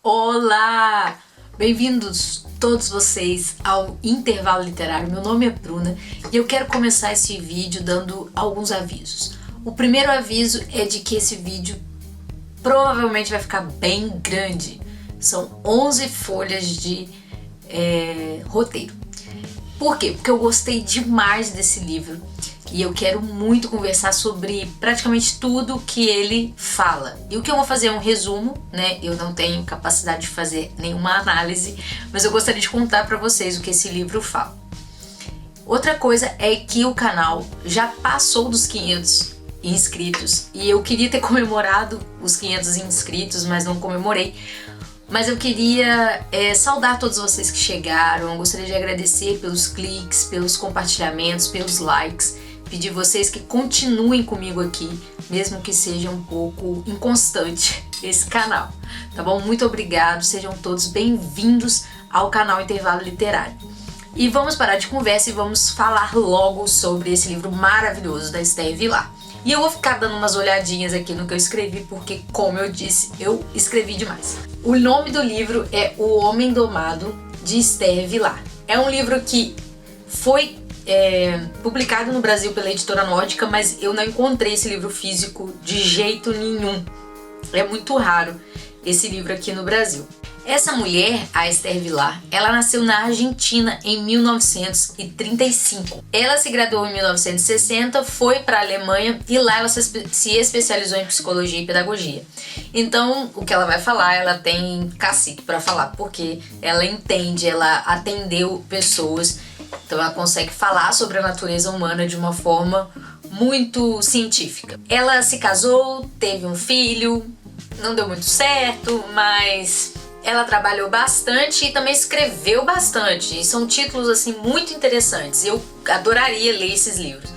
Olá! Bem-vindos todos vocês ao Intervalo Literário. Meu nome é Bruna e eu quero começar esse vídeo dando alguns avisos. O primeiro aviso é de que esse vídeo provavelmente vai ficar bem grande. São 11 folhas de roteiro. Por quê? Porque eu gostei demais desse livro e eu quero muito conversar sobre praticamente tudo que ele fala. E o que eu vou fazer é um resumo, né? Eu não tenho capacidade de fazer nenhuma análise, mas eu gostaria de contar para vocês o que esse livro fala. Outra coisa é que o canal já passou dos 500 inscritos e eu queria ter comemorado os 500 inscritos, mas não comemorei. Mas eu queria saudar todos vocês que chegaram, eu gostaria de agradecer pelos cliques, pelos compartilhamentos, pelos likes, pedir vocês que continuem comigo aqui, mesmo que seja um pouco inconstante esse canal, tá bom? Muito obrigado, sejam todos bem-vindos ao canal Intervalo Literário. E vamos parar de conversa e vamos falar logo sobre esse livro maravilhoso da Esther Vilar. E eu vou ficar dando umas olhadinhas aqui no que eu escrevi, porque, como eu disse, eu escrevi demais. O nome do livro é O Homem Domado, de Esther Vilar. É um livro que foi publicado no Brasil pela Editora Nórdica, mas eu não encontrei esse livro físico de jeito nenhum. É muito raro esse livro aqui no Brasil. Essa mulher, a Esther Vilar, ela nasceu na Argentina em 1935. Ela se graduou em 1960, foi para a Alemanha e lá ela se especializou em psicologia e pedagogia. Então, o que ela vai falar, ela tem cacique para falar, porque ela entende, ela atendeu pessoas, então ela consegue falar sobre a natureza humana de uma forma muito científica. Ela se casou, teve um filho, não deu muito certo, mas ela trabalhou bastante e também escreveu bastante. E são títulos assim muito interessantes. Eu adoraria ler esses livros.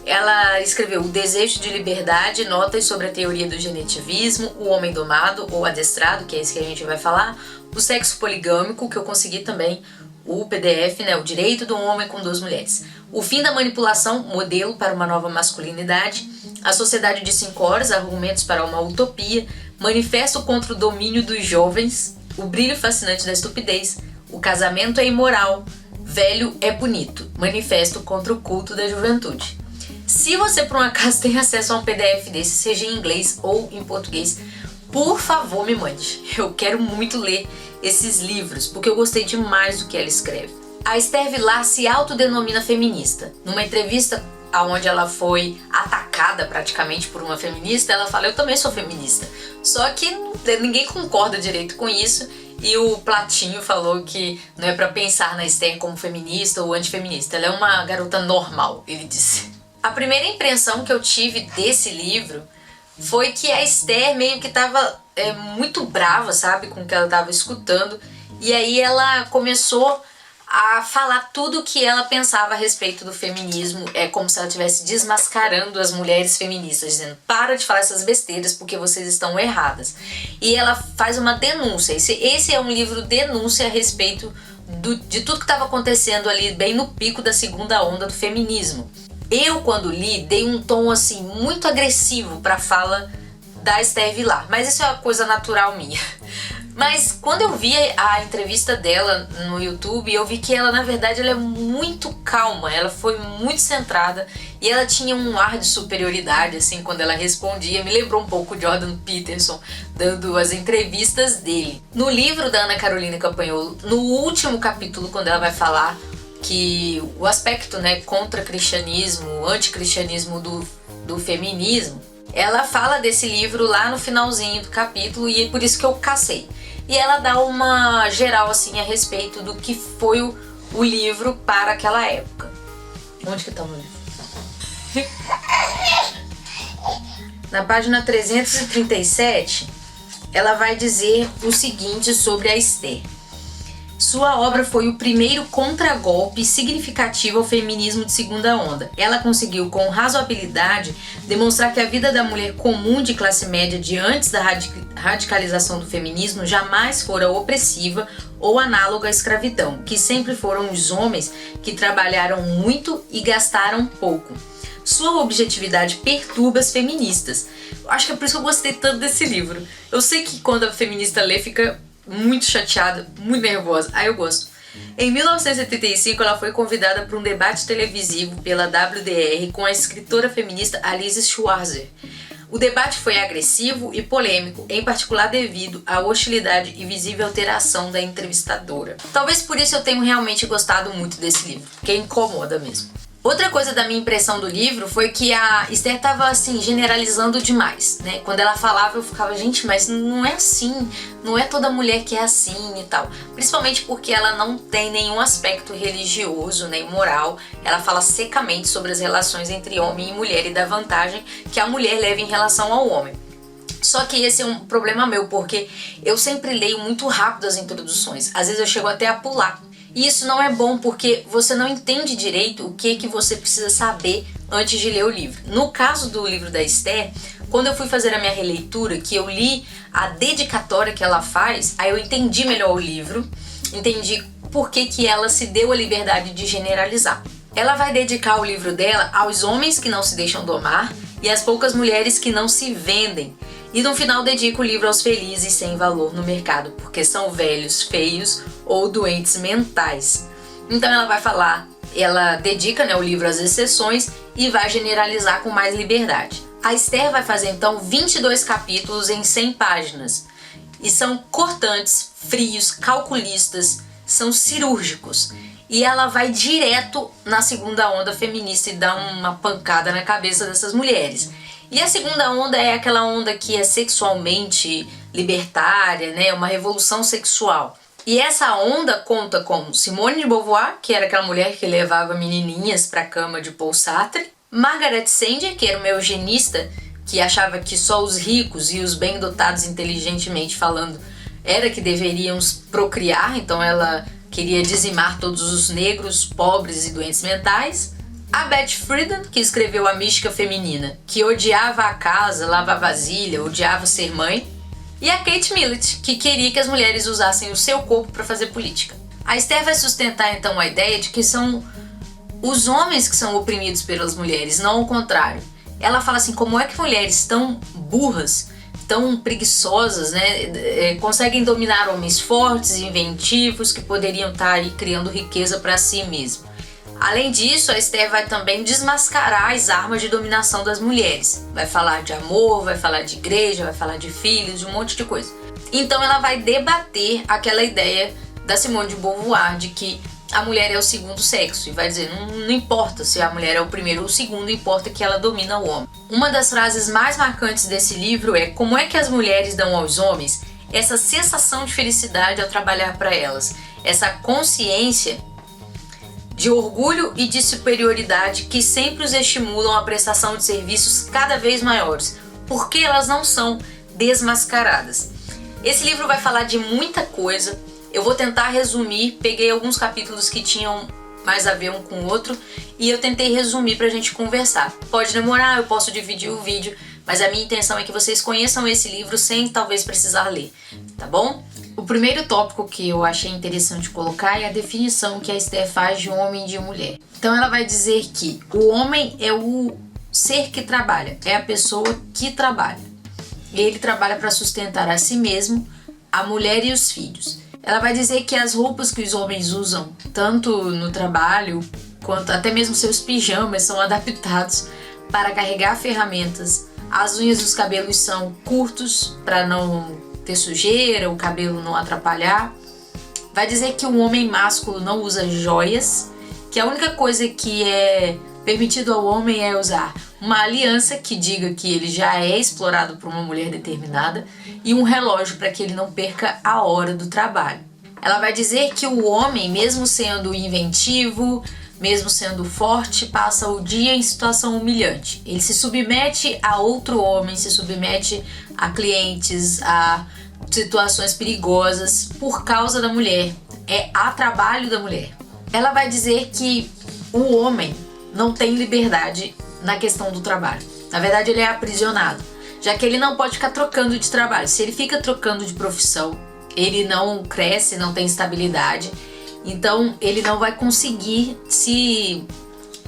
Ela escreveu O Desejo de Liberdade, Notas sobre a Teoria do Genetivismo, O Homem Domado ou Adestrado, que é esse que a gente vai falar, O Sexo Poligâmico, que eu consegui também, o PDF, né, O Direito do Homem com Duas Mulheres, O Fim da Manipulação, Modelo para uma Nova Masculinidade, A Sociedade de 5 Horas, Argumentos para uma Utopia, Manifesto contra o Domínio dos Jovens, O Brilho Fascinante da Estupidez, O Casamento é Imoral, Velho é Bonito, Manifesto contra o Culto da Juventude. Se você por um acaso tem acesso a um PDF desse, seja em inglês ou em português, por favor me mande. Eu quero muito ler esses livros, porque eu gostei demais do que ela escreve. A Esther Vilar se autodenomina feminista. Numa entrevista onde ela foi atacada praticamente por uma feminista, ela fala: eu também sou feminista. Só que ninguém concorda direito com isso e o Platinho falou que não é pra pensar na Esther como feminista ou antifeminista. Ela é uma garota normal, ele disse. A primeira impressão que eu tive desse livro foi que a Esther meio que tava muito brava, sabe, com o que ela tava escutando. E aí ela começou a falar tudo o que ela pensava a respeito do feminismo. É como se ela estivesse desmascarando as mulheres feministas, dizendo: para de falar essas besteiras porque vocês estão erradas. E ela faz uma denúncia. Esse é um livro denúncia a respeito de tudo que estava acontecendo ali bem no pico da segunda onda do feminismo. Eu, quando li, dei um tom assim muito agressivo para a fala da Esther Vilar, mas isso é uma coisa natural minha. Mas quando eu vi a entrevista dela no YouTube, eu vi que ela, na verdade, ela é muito calma, ela foi muito centrada e ela tinha um ar de superioridade, assim, quando ela respondia. Me lembrou um pouco o Jordan Peterson dando as entrevistas dele. No livro da Ana Carolina Campanholo, no último capítulo, quando ela vai falar que o aspecto, né, contra cristianismo, anticristianismo do feminismo, ela fala desse livro lá no finalzinho do capítulo e é por isso que eu cacei. E ela dá uma geral assim a respeito do que foi o livro para aquela época. Onde que tá o meu livro? Na página 337, ela vai dizer o seguinte sobre a Esther. Sua obra foi o primeiro contragolpe significativo ao feminismo de segunda onda. Ela conseguiu, com razoabilidade, demonstrar que a vida da mulher comum de classe média de antes da radicalização do feminismo jamais fora opressiva ou análoga à escravidão, que sempre foram os homens que trabalharam muito e gastaram pouco. Sua objetividade perturba as feministas. Acho que é por isso que eu gostei tanto desse livro. Eu sei que quando a feminista lê fica muito chateada, muito nervosa. Aí eu gosto. Em 1975, ela foi convidada para um debate televisivo pela WDR com a escritora feminista Alice Schwarzer. O debate foi agressivo e polêmico, em particular devido à hostilidade e visível alteração da entrevistadora. Talvez por isso eu tenha realmente gostado muito desse livro, porque incomoda mesmo. Outra coisa da minha impressão do livro foi que a Esther estava assim, generalizando demais, né? Quando ela falava eu ficava, gente, mas não é assim, não é toda mulher que é assim e tal. Principalmente porque ela não tem nenhum aspecto religioso nem moral. Ela fala secamente sobre as relações entre homem e mulher e da vantagem que a mulher leva em relação ao homem. Só que esse é um problema meu, porque eu sempre leio muito rápido as introduções. Às vezes eu chego até a pular. E isso não é bom porque você não entende direito o que você precisa saber antes de ler o livro. No caso do livro da Esther, quando eu fui fazer a minha releitura, que eu li a dedicatória que ela faz, aí eu entendi melhor o livro, entendi por que ela se deu a liberdade de generalizar. Ela vai dedicar o livro dela aos homens que não se deixam domar e às poucas mulheres que não se vendem. E no final dedica o livro aos felizes sem valor no mercado, porque são velhos, feios ou doentes mentais. Então ela vai falar, ela dedica, né, o livro às exceções e vai generalizar com mais liberdade. A Esther vai fazer então 22 capítulos em 100 páginas. E são cortantes, frios, calculistas, são cirúrgicos. E ela vai direto na segunda onda feminista e dá uma pancada na cabeça dessas mulheres. E a segunda onda é aquela onda que é sexualmente libertária, né? Uma revolução sexual. E essa onda conta com Simone de Beauvoir, que era aquela mulher que levava menininhas para a cama de Paul Sartre, Margaret Sanger, que era uma eugenista que achava que só os ricos e os bem dotados inteligentemente falando era que deveriam procriar, então ela queria dizimar todos os negros, pobres e doentes mentais. A Beth Friedan, que escreveu A Mística Feminina, que odiava a casa, lavar vasilha, odiava ser mãe. E a Kate Millett, que queria que as mulheres usassem o seu corpo para fazer política. A Esther vai sustentar então a ideia de que são os homens que são oprimidos pelas mulheres, não o contrário. Ela fala assim, como é que mulheres tão burras, tão preguiçosas, né, conseguem dominar homens fortes e inventivos que poderiam estar aí criando riqueza para si mesmos. Além disso, a Esther vai também desmascarar as armas de dominação das mulheres. Vai falar de amor, vai falar de igreja, vai falar de filhos, de um monte de coisa. Então ela vai debater aquela ideia da Simone de Beauvoir de que a mulher é o segundo sexo. E vai dizer, não importa se a mulher é o primeiro ou o segundo, importa que ela domina o homem. Uma das frases mais marcantes desse livro é como é que as mulheres dão aos homens essa sensação de felicidade ao trabalhar para elas. Essa consciência de orgulho e de superioridade que sempre os estimulam à prestação de serviços cada vez maiores, porque elas não são desmascaradas. Esse livro vai falar de muita coisa, eu vou tentar resumir, peguei alguns capítulos que tinham mais a ver um com o outro e eu tentei resumir pra gente conversar. Pode demorar, eu posso dividir o vídeo, mas a minha intenção é que vocês conheçam esse livro sem talvez precisar ler, tá bom? O primeiro tópico que eu achei interessante colocar é a definição que a Esther faz de homem e de mulher. Então ela vai dizer que o homem é o ser que trabalha, é a pessoa que trabalha. Ele trabalha para sustentar a si mesmo, a mulher e os filhos. Ela vai dizer que as roupas que os homens usam, tanto no trabalho quanto até mesmo seus pijamas, são adaptados para carregar ferramentas. As unhas dos cabelos são curtos para não ter sujeira, o cabelo não atrapalhar. Vai dizer que o homem másculo não usa joias, que a única coisa que é permitido ao homem é usar uma aliança que diga que ele já é explorado por uma mulher determinada e um relógio para que ele não perca a hora do trabalho. Ela vai dizer que o homem, mesmo sendo inventivo, mesmo sendo forte, passa o dia em situação humilhante. Ele se submete a outro homem, se submete a clientes, a situações perigosas por causa da mulher. É a trabalho da mulher. Ela vai dizer que o homem não tem liberdade na questão do trabalho. Na verdade, ele é aprisionado, já que ele não pode ficar trocando de trabalho. Se ele fica trocando de profissão, ele não cresce, não tem estabilidade. Então ele não vai conseguir se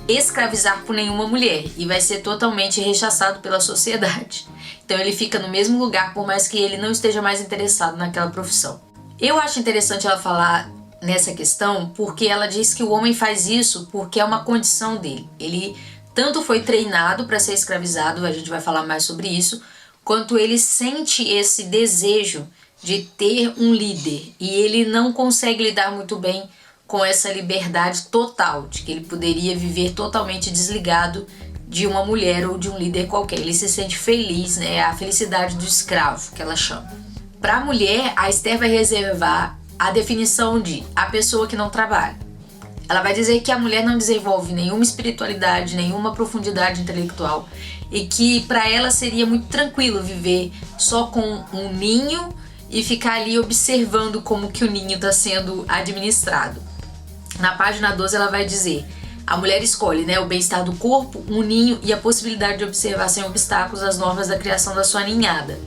escravizar por nenhuma mulher e vai ser totalmente rechaçado pela sociedade. Então ele fica no mesmo lugar por mais que ele não esteja mais interessado naquela profissão. Eu acho interessante ela falar nessa questão porque ela diz que o homem faz isso porque é uma condição dele. Ele tanto foi treinado para ser escravizado, a gente vai falar mais sobre isso, quanto ele sente esse desejo de ter um líder e ele não consegue lidar muito bem com essa liberdade total, de que ele poderia viver totalmente desligado de uma mulher ou de um líder qualquer. Ele se sente feliz, né? É a felicidade do escravo, que ela chama. Para a mulher, a Esther vai reservar a definição de a pessoa que não trabalha. Ela vai dizer que a mulher não desenvolve nenhuma espiritualidade, nenhuma profundidade intelectual e que para ela seria muito tranquilo viver só com um ninho e ficar ali observando como que o ninho está sendo administrado. Na página 12 ela vai dizer: a mulher escolhe, né, o bem-estar do corpo, um ninho e a possibilidade de observar sem obstáculos as normas da criação da sua ninhada.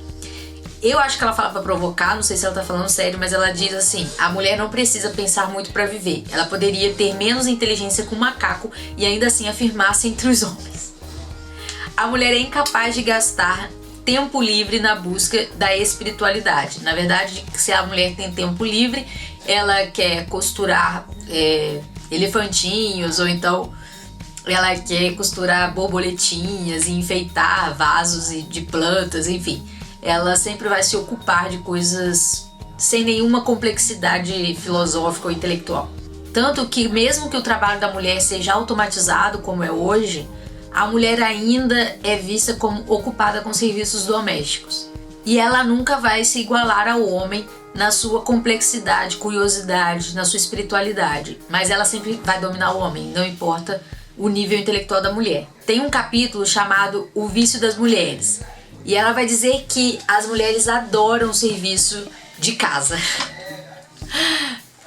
Eu acho que ela fala pra provocar, não sei se ela tá falando sério, mas ela diz assim: a mulher não precisa pensar muito pra viver. Ela poderia ter menos inteligência que um macaco e ainda assim afirmar-se entre os homens. A mulher é incapaz de gastar tempo livre na busca da espiritualidade. Na verdade, se a mulher tem tempo livre, ela quer costurar elefantinhos, ou então ela quer costurar borboletinhas e enfeitar vasos de plantas, enfim. Ela sempre vai se ocupar de coisas sem nenhuma complexidade filosófica ou intelectual. Tanto que mesmo que o trabalho da mulher seja automatizado, como é hoje, a mulher ainda é vista como ocupada com serviços domésticos. E ela nunca vai se igualar ao homem na sua complexidade, curiosidade, na sua espiritualidade. Mas ela sempre vai dominar o homem, não importa o nível intelectual da mulher. Tem um capítulo chamado O Vício das Mulheres. E ela vai dizer que as mulheres adoram o serviço de casa.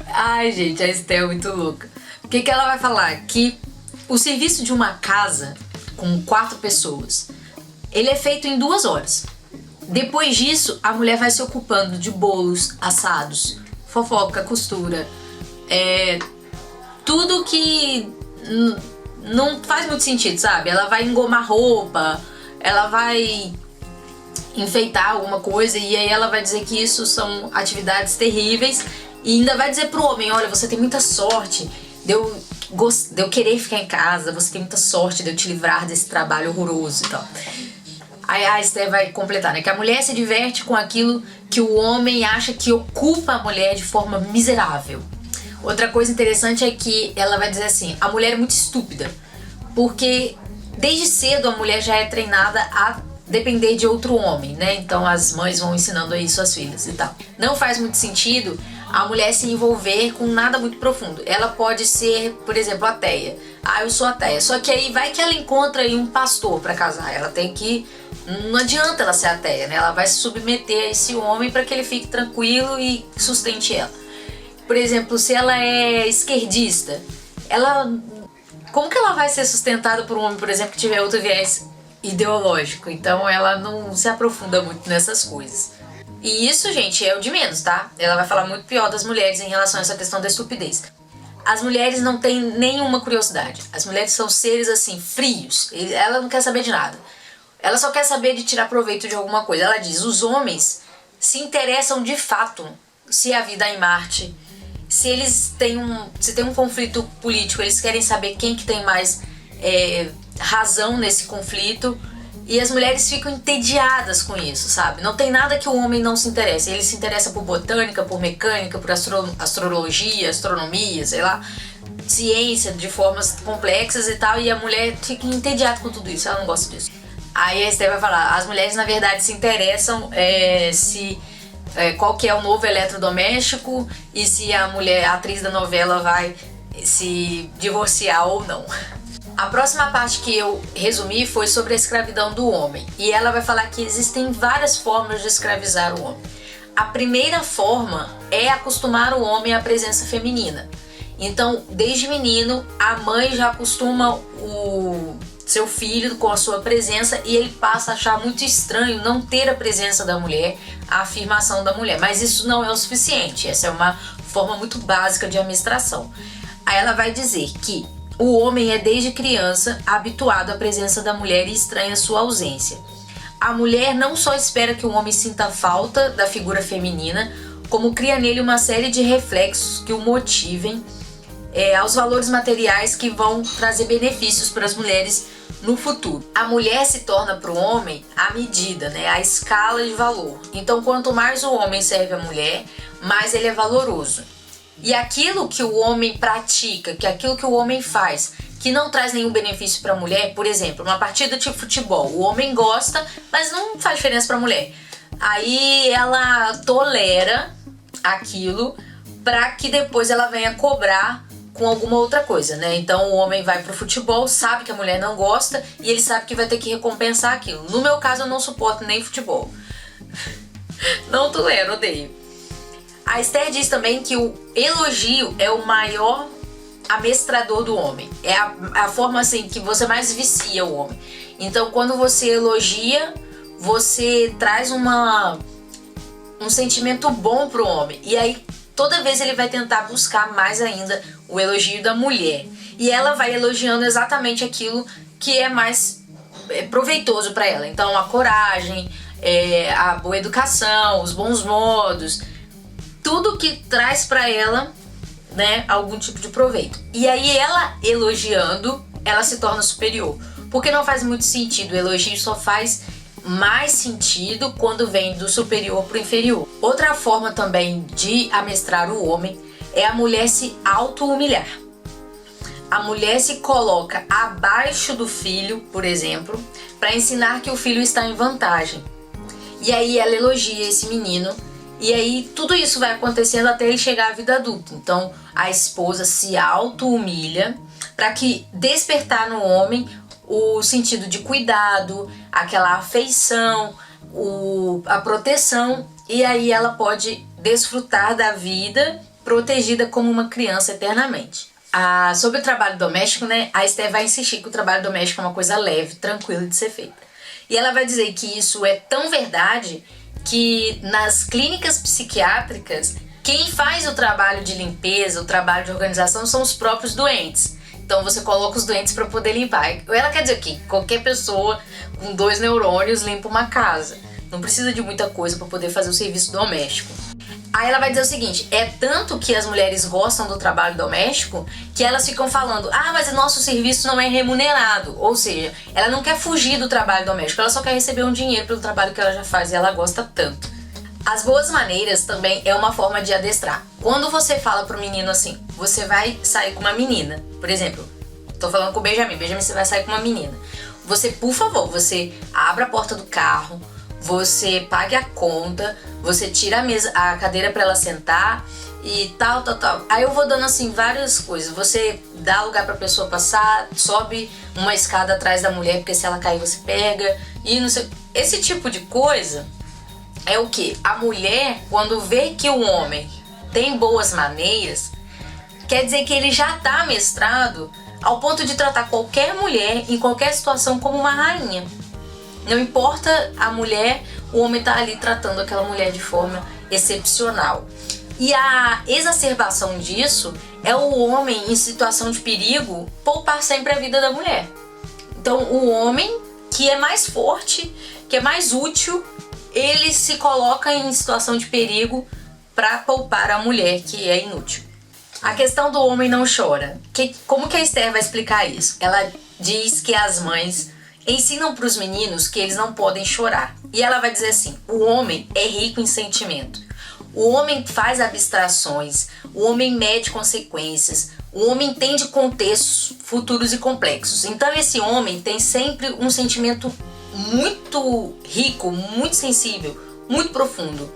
Ai, gente, a Esther é muito louca. O que ela vai falar? Que o serviço de uma casa com 4 pessoas, ele é feito em 2 horas. Depois disso, a mulher vai se ocupando de bolos, assados, fofoca, costura, tudo que não faz muito sentido, sabe? Ela vai engomar roupa, ela vai enfeitar alguma coisa e aí ela vai dizer que isso são atividades terríveis e ainda vai dizer pro homem: olha, você tem muita sorte de eu querer ficar em casa, você tem muita sorte de eu te livrar desse trabalho horroroso e tal. Aí a Esther vai completar, né, que a mulher se diverte com aquilo que o homem acha que ocupa a mulher de forma miserável. Outra coisa interessante é que ela vai dizer assim: a mulher é muito estúpida, porque desde cedo a mulher já é treinada a depender de outro homem, né? Então as mães vão ensinando aí suas filhas e tal. Não faz muito sentido a mulher se envolver com nada muito profundo. Ela pode ser, por exemplo, ateia. Ah, eu sou ateia. Só que aí vai que ela encontra aí um pastor pra casar. Ela tem que... Não adianta ela ser ateia, né? Ela vai se submeter a esse homem pra que ele fique tranquilo e sustente ela. Por exemplo, se ela é esquerdista, como que ela vai ser sustentada por um homem, por exemplo, que tiver outro viés ideológico? Então ela não se aprofunda muito nessas coisas. E isso, gente, é o de menos, tá? Ela vai falar muito pior das mulheres em relação a essa questão da estupidez. As mulheres não têm nenhuma curiosidade. As mulheres são seres, assim, frios. Ela não quer saber de nada. Ela só quer saber de tirar proveito de alguma coisa. Ela diz: os homens se interessam de fato se há vida em Marte. Se eles têm um conflito político, eles querem saber quem que tem mais razão nesse conflito. E as mulheres ficam entediadas com isso, sabe? Não tem nada que o homem não se interesse. Ele se interessa por botânica, por mecânica, por astrologia, astronomia, sei lá, ciência de formas complexas e tal. E a mulher fica entediada com tudo isso, ela não gosta disso. Aí a Esther vai falar: as mulheres na verdade se interessam qual que é o novo eletrodoméstico e se a atriz da novela vai se divorciar ou não. A próxima parte que eu resumi foi sobre a escravidão do homem. E ela vai falar que existem várias formas de escravizar o homem. A primeira forma é acostumar o homem à presença feminina. Então, desde menino, a mãe já acostuma o seu filho com a sua presença e ele passa a achar muito estranho não ter a presença da mulher, a afirmação da mulher. Mas isso não é o suficiente. Essa é uma forma muito básica de administração. Aí ela vai dizer que o homem é desde criança habituado à presença da mulher e estranha sua ausência. A mulher não só espera que o homem sinta falta da figura feminina, como cria nele uma série de reflexos que o motivem aos valores materiais que vão trazer benefícios para as mulheres no futuro. A mulher se torna para o homem a medida, né, a escala de valor. Então, quanto mais o homem serve a mulher, mais ele é valoroso. E aquilo que o homem pratica, que aquilo que o homem faz, que não traz nenhum benefício para a mulher, por exemplo, uma partida de futebol, o homem gosta, mas não faz diferença para a mulher. Aí ela tolera aquilo para que depois ela venha cobrar com alguma outra coisa, né? Então o homem vai pro futebol, sabe que a mulher não gosta e ele sabe que vai ter que recompensar aquilo. No meu caso, eu não suporto nem futebol. Não tolero, odeio. A Esther diz também que o elogio é o maior amestrador do homem. É a forma assim que você mais vicia o homem. Então quando você elogia, você traz um sentimento bom pro homem. E aí toda vez ele vai tentar buscar mais ainda o elogio da mulher. E ela vai elogiando exatamente aquilo que é mais proveitoso para ela. Então a coragem, a boa educação, os bons modos, tudo que traz para ela, né, algum tipo de proveito. E aí ela elogiando, ela se torna superior. Porque não faz muito sentido, o elogio só faz mais sentido quando vem do superior para o inferior. Outra forma também de amestrar o homem é a mulher se auto-humilhar. A mulher se coloca abaixo do filho, por exemplo, para ensinar que o filho está em vantagem. E aí ela elogia esse menino, e aí tudo isso vai acontecendo até ele chegar à vida adulta. Então a esposa se auto-humilha para que despertar no homem o sentido de cuidado, aquela afeição, a proteção, e aí ela pode desfrutar da vida protegida como uma criança eternamente. Sobre o trabalho doméstico, né, a Esther vai insistir que o trabalho doméstico é uma coisa leve, tranquila de ser feita. E ela vai dizer que isso é tão verdade que nas clínicas psiquiátricas, quem faz o trabalho de limpeza, o trabalho de organização são os próprios doentes. Então você coloca os doentes para poder limpar. Ela quer dizer que qualquer pessoa com 2 neurônios limpa uma casa. Não precisa de muita coisa para poder fazer o serviço doméstico. Aí ela vai dizer o seguinte, é tanto que as mulheres gostam do trabalho doméstico que elas ficam falando, mas o nosso serviço não é remunerado. Ou seja, ela não quer fugir do trabalho doméstico, ela só quer receber um dinheiro pelo trabalho que ela já faz e ela gosta tanto. As boas maneiras também é uma forma de adestrar. Quando você fala pro menino assim, você vai sair com uma menina, por exemplo, tô falando com o Benjamin, você vai sair com uma menina. Você, por favor, você abre a porta do carro, você pague a conta, você tira a cadeira pra ela sentar e tal. Aí eu vou dando assim várias coisas. Você dá lugar pra pessoa passar, sobe uma escada atrás da mulher, porque se ela cair você pega, e não sei. Esse tipo de coisa é o que? A mulher, quando vê que o homem tem boas maneiras, quer dizer que ele já tá amestrado ao ponto de tratar qualquer mulher em qualquer situação como uma rainha. Não importa a mulher, o homem tá ali tratando aquela mulher de forma excepcional. E a exacerbação disso é o homem em situação de perigo poupar sempre a vida da mulher. Então o homem que é mais forte, que é mais útil, ele se coloca em situação de perigo para poupar a mulher que é inútil. A questão do homem não chora. Como que a Esther vai explicar isso? Ela diz que as mães ensinam para os meninos que eles não podem chorar. E ela vai dizer assim, o homem é rico em sentimento. O homem faz abstrações, o homem mede consequências, o homem entende contextos futuros e complexos. Então esse homem tem sempre um sentimento muito rico, muito sensível, muito profundo.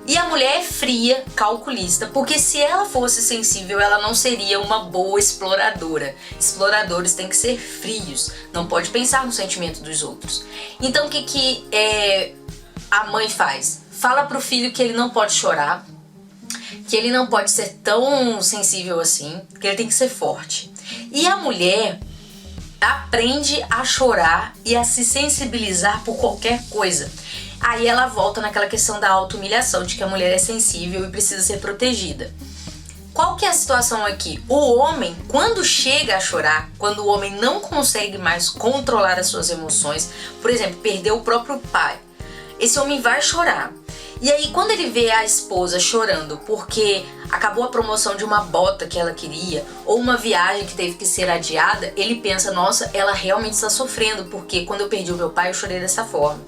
E a mulher é fria, calculista, porque se ela fosse sensível, ela não seria uma boa exploradora. Exploradores têm que ser frios, não pode pensar no sentimento dos outros. Então o que a mãe faz? Fala pro filho que ele não pode chorar, que ele não pode ser tão sensível assim, que ele tem que ser forte. E a mulher aprende a chorar e a se sensibilizar por qualquer coisa. Aí ela volta naquela questão da auto-humilhação, de que a mulher é sensível e precisa ser protegida. Qual que é a situação aqui? O homem, quando chega a chorar, quando o homem não consegue mais controlar as suas emoções, por exemplo, perdeu o próprio pai, esse homem vai chorar. E aí quando ele vê a esposa chorando porque acabou a promoção de uma bota que ela queria, ou uma viagem que teve que ser adiada, ele pensa, nossa, ela realmente está sofrendo, porque quando eu perdi o meu pai eu chorei dessa forma.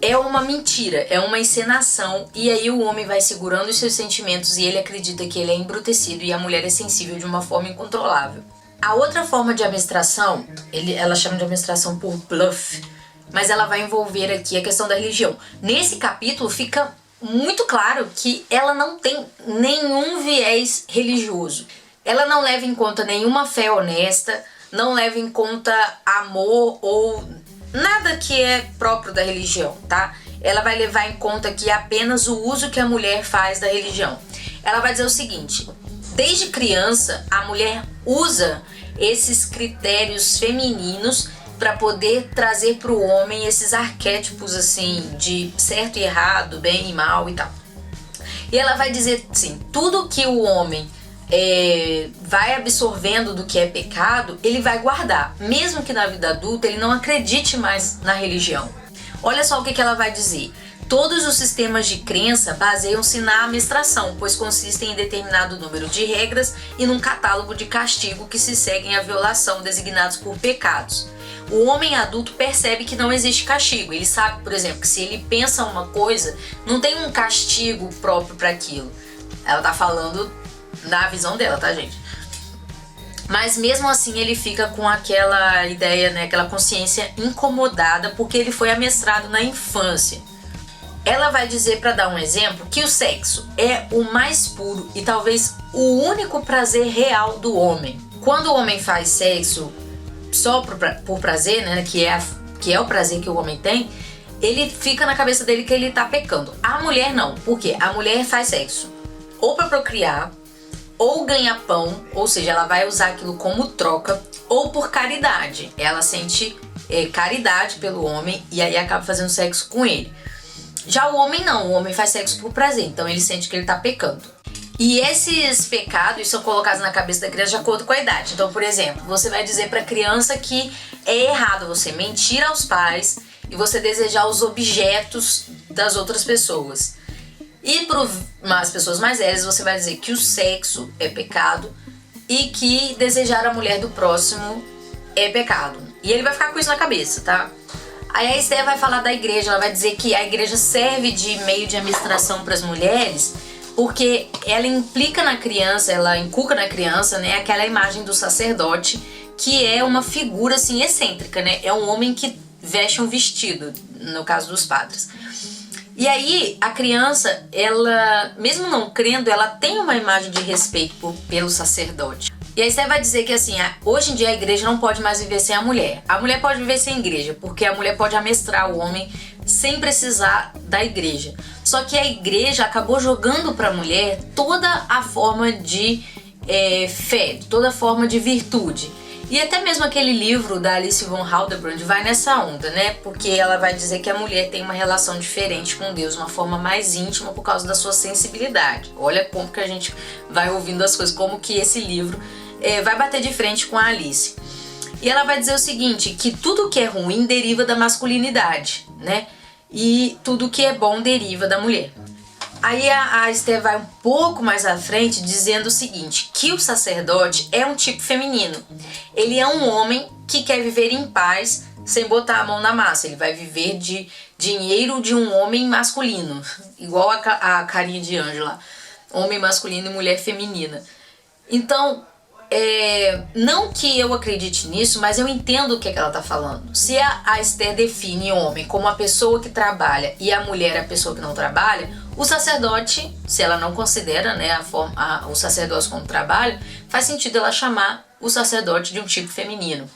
É uma mentira, é uma encenação, e aí o homem vai segurando os seus sentimentos e ele acredita que ele é embrutecido e a mulher é sensível de uma forma incontrolável. A outra forma de amestração, ela chama de amestração por bluff, mas ela vai envolver aqui a questão da religião. Nesse capítulo fica muito claro que ela não tem nenhum viés religioso. Ela não leva em conta nenhuma fé honesta, não leva em conta amor ou nada que é próprio da religião, tá? Ela vai levar em conta que apenas o uso que a mulher faz da religião. Ela vai dizer o seguinte: desde criança, a mulher usa esses critérios femininos para poder trazer para o homem esses arquétipos assim de certo e errado, bem e mal e tal. E ela vai dizer assim, tudo que o homem vai absorvendo do que é pecado, ele vai guardar, mesmo que na vida adulta ele não acredite mais na religião. Olha só o que ela vai dizer. Todos os sistemas de crença baseiam-se na amestração, pois consistem em determinado número de regras e num catálogo de castigo que se seguem à violação, designados por pecados. O homem adulto percebe que não existe castigo. Ele sabe, por exemplo, que se ele pensa uma coisa, não tem um castigo próprio para aquilo. Ela tá falando na visão dela, tá, gente? Mas mesmo assim ele fica com aquela ideia, né, aquela consciência incomodada porque ele foi amestrado na infância. Ela vai dizer, para dar um exemplo, que o sexo é o mais puro e talvez o único prazer real do homem. Quando o homem faz sexo só por prazer, né, que é o prazer que o homem tem, ele fica na cabeça dele que ele tá pecando. A mulher não, porque a mulher faz sexo ou para procriar, ou ganha pão, ou seja, ela vai usar aquilo como troca, ou por caridade. Ela sente caridade pelo homem e aí acaba fazendo sexo com ele. Já o homem não, o homem faz sexo por prazer, então ele sente que ele tá pecando. E esses pecados são colocados na cabeça da criança de acordo com a idade. Então, por exemplo, você vai dizer para a criança que é errado você mentir aos pais e você desejar os objetos das outras pessoas. E para as pessoas mais velhas, você vai dizer que o sexo é pecado e que desejar a mulher do próximo é pecado. E ele vai ficar com isso na cabeça, tá? Aí a Esther vai falar da igreja, ela vai dizer que a igreja serve de meio de administração para as mulheres, porque ela implica na criança, ela inculca na criança, né, aquela imagem do sacerdote, que é uma figura assim excêntrica, né? É um homem que veste um vestido, no caso dos padres. E aí a criança, ela, mesmo não crendo, ela tem uma imagem de respeito pelo sacerdote. E aí você vai dizer que assim, hoje em dia a igreja não pode mais viver sem a mulher. A mulher pode viver sem igreja, porque a mulher pode amestrar o homem sem precisar da igreja. Só que a igreja acabou jogando para a mulher toda a forma de fé, toda a forma de virtude. E até mesmo aquele livro da Alice von Hildebrand vai nessa onda, né? Porque ela vai dizer que a mulher tem uma relação diferente com Deus, uma forma mais íntima por causa da sua sensibilidade. Olha como que a gente vai ouvindo as coisas, como que esse livro vai bater de frente com a Alice. E ela vai dizer o seguinte, que tudo que é ruim deriva da masculinidade, né? E tudo que é bom deriva da mulher. Aí a Esther vai um pouco mais à frente dizendo o seguinte, que o sacerdote é um tipo feminino. Ele é um homem que quer viver em paz sem botar a mão na massa. Ele vai viver de dinheiro de um homem masculino, igual a carinha de Ângela, homem masculino e mulher feminina. Então, não que eu acredite nisso, mas eu entendo o que ela está falando. Se a Esther define o homem como a pessoa que trabalha e a mulher a pessoa que não trabalha, o sacerdote, se ela não considera, né, o sacerdócio como trabalho, faz sentido ela chamar o sacerdote de um tipo feminino.